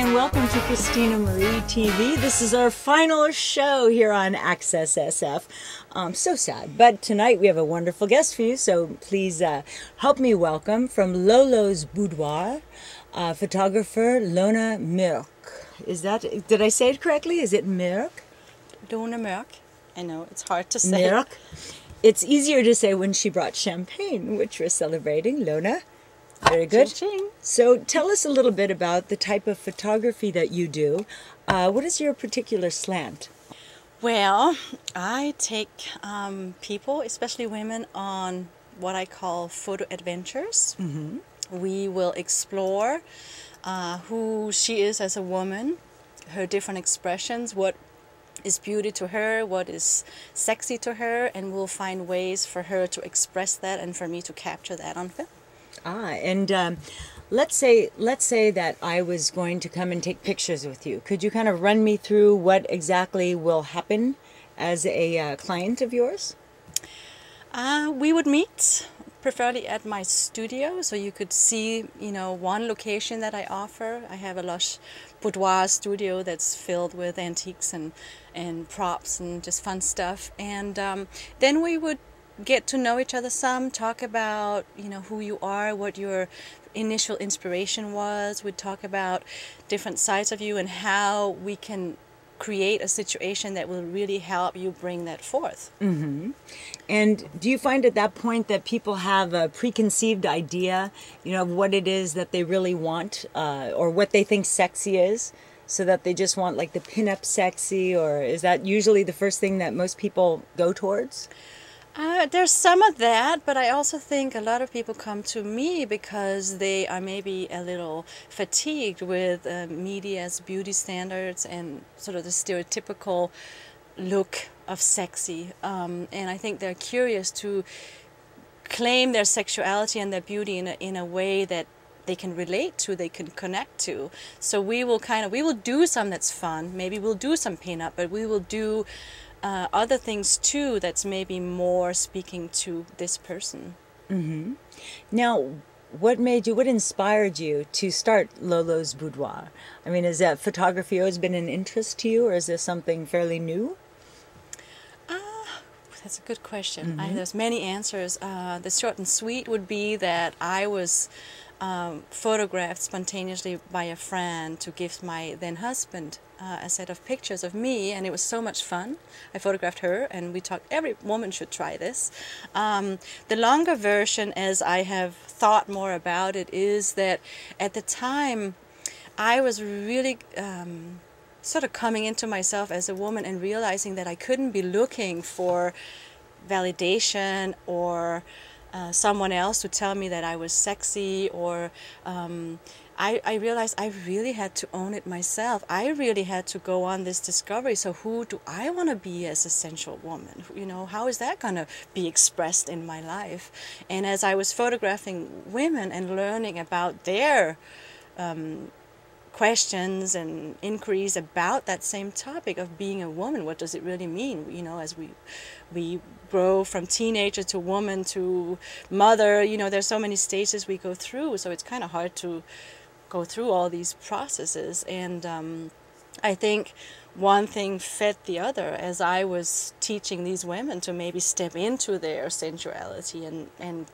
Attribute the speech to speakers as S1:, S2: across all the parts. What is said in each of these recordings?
S1: and welcome to Christina Marie TV. This is our final show here on Access SF. So sad, but tonight we have a wonderful guest for you, so please help me welcome from Lolo's Boudoir, photographer Lona Morch. Did I say it correctly? Is it Morch?
S2: Lona Morch. I know, it's hard to say.
S1: Morch. It's easier to say when she brought champagne, which we're celebrating. Lona, very good.
S2: Ching-ching.
S1: So tell us a little bit about the type of photography that you do. What is your particular slant?
S2: Well, I take people, especially women, on what I call photo adventures.
S1: Mm-hmm.
S2: We will explore who she is as a woman, her different expressions, what is beauty to her, what is sexy to her, and we'll find ways for her to express that and for me to capture that on film.
S1: And let's say that I was going to come and take pictures with you. Could you kind of run me through what exactly will happen as a client of yours?
S2: We would meet preferably at my studio, so you could see, one location that I offer. I have a lush boudoir studio that's filled with antiques and props and just fun stuff. And then we would get to know each other some, talk about, who you are, what your initial inspiration was. We'd talk about different sides of you and how we can create a situation that will really help you bring that forth.
S1: Mm-hmm. And do you find at that point that people have a preconceived idea, of what it is that they really want, or what they think sexy is, so that they just want like the pin-up sexy, or is that usually the first thing that most people go towards?
S2: There's some of that, but I also think a lot of people come to me because they are maybe a little fatigued with media's beauty standards and sort of the stereotypical look of sexy. And I think they're curious to claim their sexuality and their beauty in a way that they can relate to, they can connect to. So we will do some that's fun. Maybe we'll do some pin-up, but we will do other things too that's maybe more speaking to this person.
S1: Mm-hmm. Now, what inspired you to start Lolo's Boudoir? I mean, has that photography always been an interest to you, or is this something fairly new?
S2: That's a good question.
S1: Mm-hmm.
S2: There's many answers. The short and sweet would be that I was photographed spontaneously by a friend to give my then husband a set of pictures of me, and it was so much fun. I photographed her, and we talked, every woman should try this. The longer version, as I have thought more about it, is that at the time I was really sort of coming into myself as a woman and realizing that I couldn't be looking for validation or someone else to tell me that I was sexy, or I realized I really had to own it myself. I really had to go on this discovery. So who do I want to be as a sensual woman? How is that going to be expressed in my life? And as I was photographing women and learning about their questions and inquiries about that same topic of being a woman, what does it really mean? As we grow from teenager to woman to mother, there's so many stages we go through, so it's kind of hard to go through all these processes. And I think one thing fed the other as I was teaching these women to maybe step into their sensuality and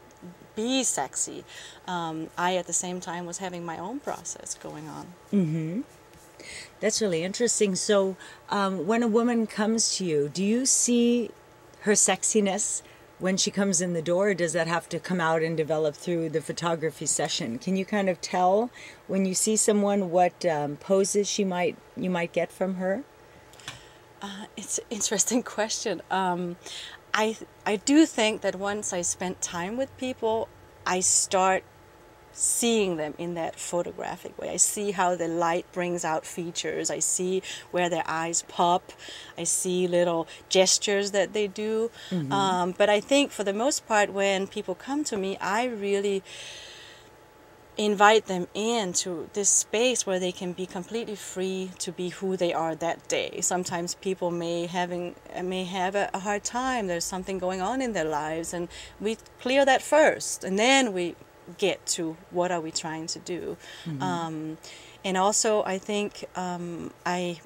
S2: be sexy. I at the same time was having my own process going on.
S1: Mm-hmm. That's really interesting. So when a woman comes to you, do you see her sexiness when she comes in the door, or does that have to come out and develop through the photography session? Can you kind of tell when you see someone what poses you might get from her?
S2: It's an interesting question. I do think that once I spend time with people, I start seeing them in that photographic way. I see how the light brings out features. I see where their eyes pop. I see little gestures that they do. Mm-hmm. But I think for the most part, when people come to me, I really invite them into this space where they can be completely free to be who they are that day. Sometimes people may have a hard time. There's something going on in their lives, and we clear that first, and then we get to what are we trying to do. Mm-hmm. And also, I think I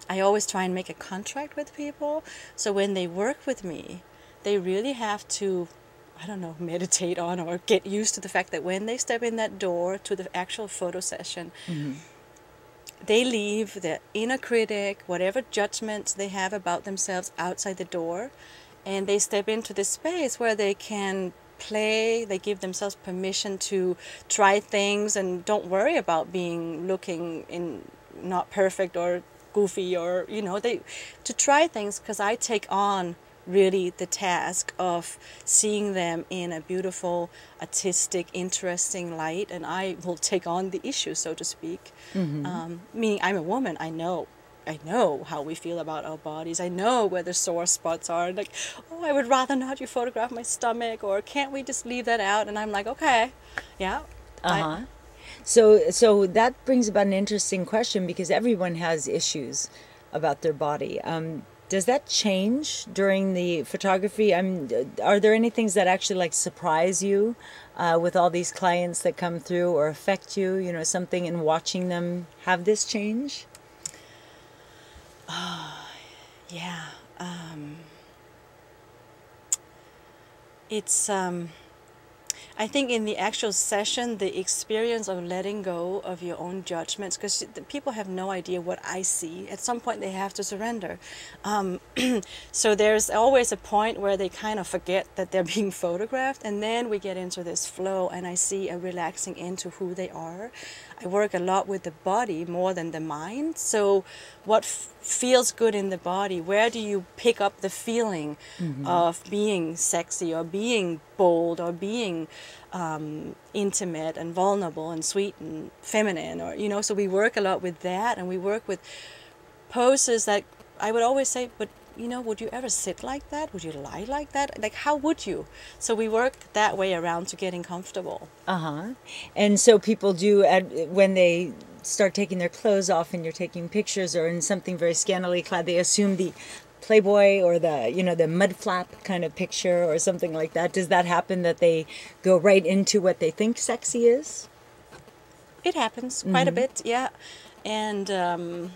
S2: always try and make a contract with people. So when they work with me, they really have to, I don't know, meditate on or get used to the fact that when they step in that door to the actual photo session, they leave their inner critic, whatever judgments they have about themselves outside the door, and they step into this space where they can play, they give themselves permission to try things and don't worry about looking in not perfect or goofy, or they to try things, because I take on really the task of seeing them in a beautiful, artistic, interesting light, and I will take on the issue, so to speak. Meaning I'm a woman, I know how we feel about our bodies. I know where the sore spots are. Like, oh, I would rather not you photograph my stomach, or can't we just leave that out? And I'm like, okay, yeah.
S1: So that brings about an interesting question, because everyone has issues about their body. Does that change during the photography? Are there any things that actually like surprise you with all these clients that come through, or affect you? Something in watching them have this change?
S2: Yeah. It's I think in the actual session, the experience of letting go of your own judgments, because the people have no idea what I see. At some point, they have to surrender. So there's always a point where they kind of forget that they're being photographed, and then we get into this flow, and I see a relaxing into who they are. I work a lot with the body more than the mind. So what feels good in the body? Where do you pick up the feeling of being sexy, or being bold, or being intimate and vulnerable and sweet and feminine? Or so we work a lot with that, and we work with poses that I would always say, but would you ever sit like that? Would you lie like that? Like, how would you? So we work that way around to getting comfortable.
S1: And so people do, when they start taking their clothes off and you're taking pictures, or in something very scantily clad, they assume the Playboy or the mud flap kind of picture or something like that. Does that happen, that they go right into what they think sexy is?
S2: It happens quite a bit, yeah. And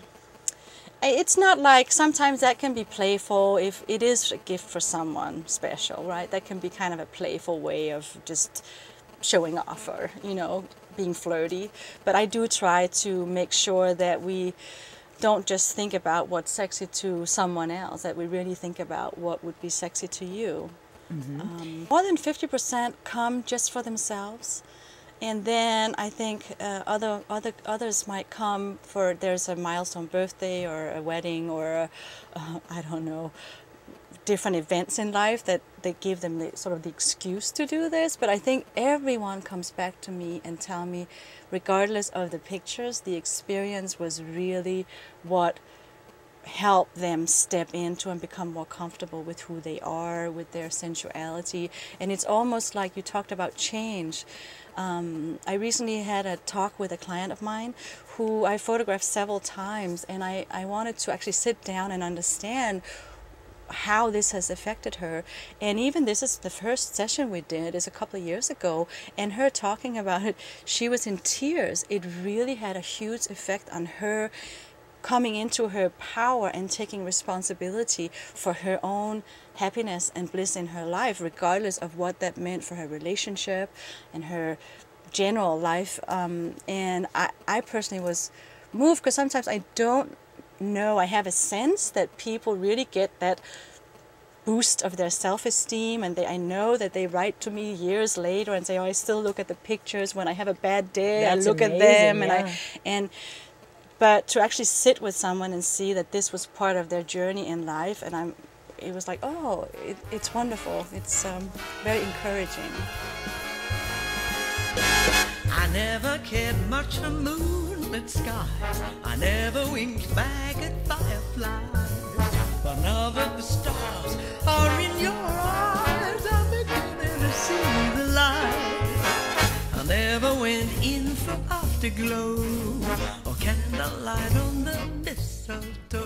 S2: it's not like, sometimes that can be playful if it is a gift for someone special, right? That can be kind of a playful way of just showing off, or being flirty. But I do try to make sure that we don't just think about what's sexy to someone else, that we really think about what would be sexy to you. More than 50% come just for themselves. And then I think others might come for, there's a milestone birthday or a wedding, or I don't know, different events in life that they give them the excuse to do this. But I think everyone comes back to me and tell me, regardless of the pictures, the experience was really what help them step into and become more comfortable with who they are, with their sensuality. And it's almost like you talked about change. I recently had a talk with a client of mine who I photographed several times, and I wanted to actually sit down and understand how this has affected her. And even this is the first session we did, is a couple of years ago, and her talking about it, she was in tears. It really had a huge effect on her, coming into her power and taking responsibility for her own happiness and bliss in her life, regardless of what that meant for her relationship and her general life. And I personally was moved, because sometimes I don't know, I have a sense that people really get that boost of their self-esteem, and I know that they write to me years later and say, oh, I still look at the pictures when I have a bad day.
S1: That's
S2: I look
S1: amazing,
S2: at them,
S1: yeah.
S2: But to actually sit with someone and see that this was part of their journey in life, and it was like, oh, it's wonderful. It's very encouraging.
S3: I never cared much for moonlit skies. I never winked back at fireflies. But now that the stars are in your eyes, I'm beginning to see the light. I never went in for afterglow or candlelight on the mistletoe.